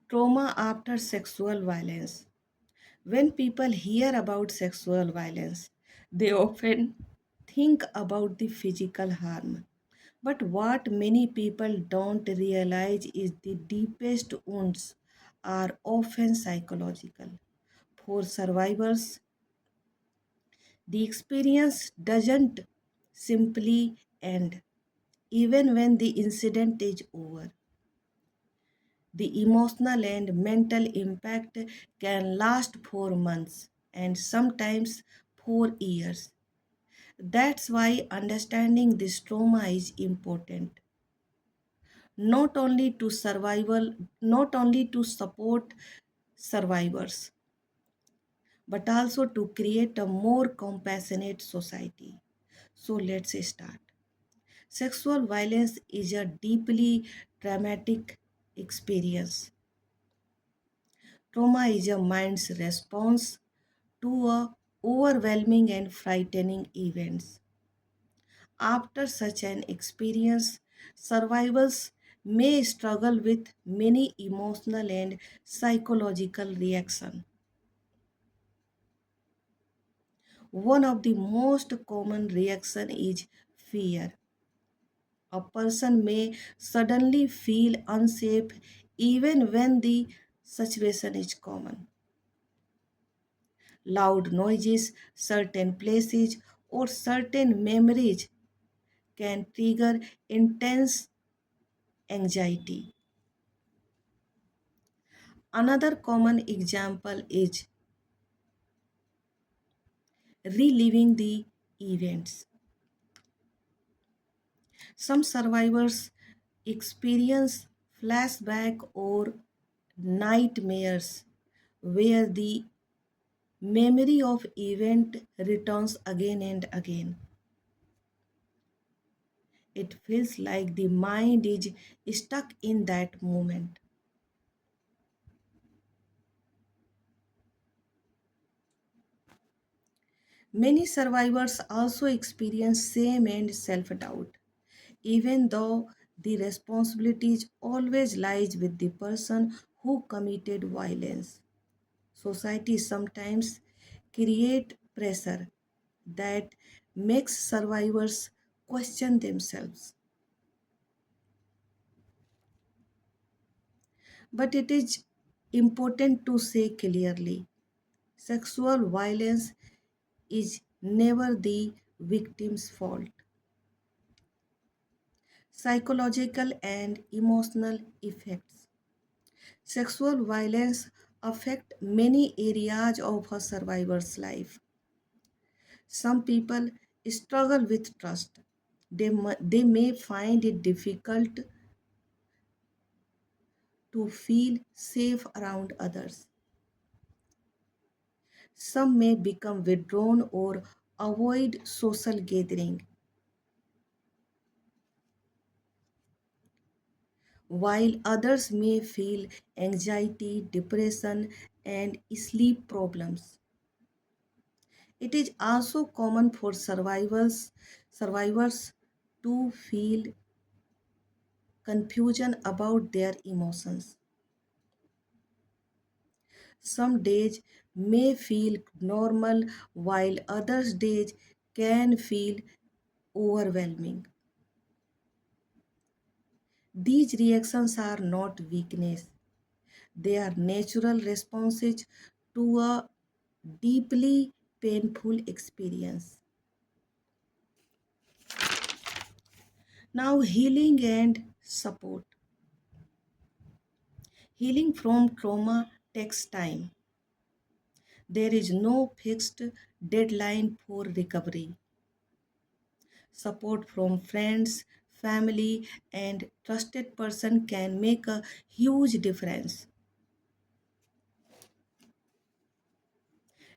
Trauma after sexual violence. When people hear about sexual violence, they often think about the physical harm. But what many people don't realize is the deepest wounds are often psychological. For survivors, the experience doesn't simply end even when the incident is over. The emotional and mental impact can last for months and sometimes for years. That's why understanding this trauma is important. Not only to support survivors, but also to create a more compassionate society. So let's start. Sexual violence is a deeply traumatic experience. Trauma is a mind's response to a overwhelming and frightening events. After such an experience, survivors may struggle with many emotional and psychological reactions. One of the most common reaction is fear. A person may suddenly feel unsafe even when the situation is common. Loud noises, certain places, or certain memories can trigger intense anxiety. Another common example is reliving the events. Some survivors experience flashback or nightmares where the memory of event returns again and again. It feels like the mind is stuck in that moment. Many survivors also experience shame and self-doubt, even though the responsibility always lies with the person who committed violence. Society sometimes create pressure that makes survivors question themselves. But it is important to say clearly sexual violence is never the victim's fault. Psychological and emotional effects. Sexual violence affect many areas of a survivor's life. Some people struggle with trust. They may find it difficult to feel safe around others. Some may become withdrawn or avoid social gathering, while others may feel anxiety, depression, and sleep problems. It is also common for survivors to feel confusion about their emotions. Some days may feel normal while others days can feel overwhelming. These reactions are not weakness. They are natural responses to a deeply painful experience. Now, healing and support. Healing from trauma takes time. There is no fixed deadline for recovery. Support from friends, family, and trusted person can make a huge difference.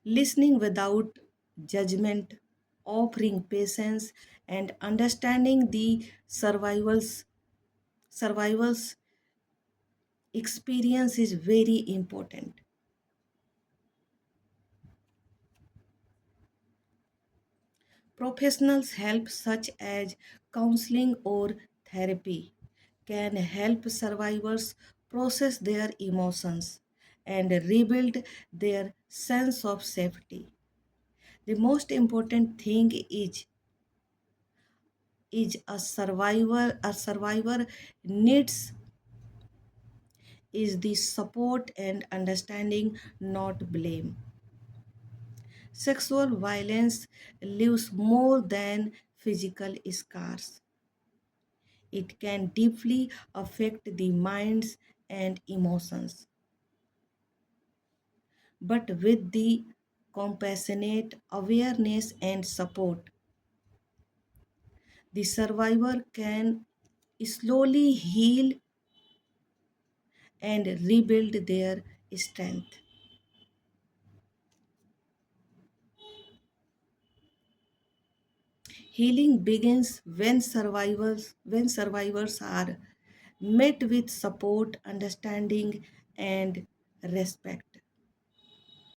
Listening without judgment, offering patience, and understanding the survival's experience is very important. Professionals help such as counseling or therapy can help survivors process their emotions, and rebuild their sense of safety. The most important thing is a survivor needs is the support and understanding, not blame. Sexual violence leaves more than physical scars. It can deeply affect the minds and emotions. But with the compassionate awareness and support, the survivor can slowly heal and rebuild their strength. Healing begins when survivors are met with support, understanding, and respect.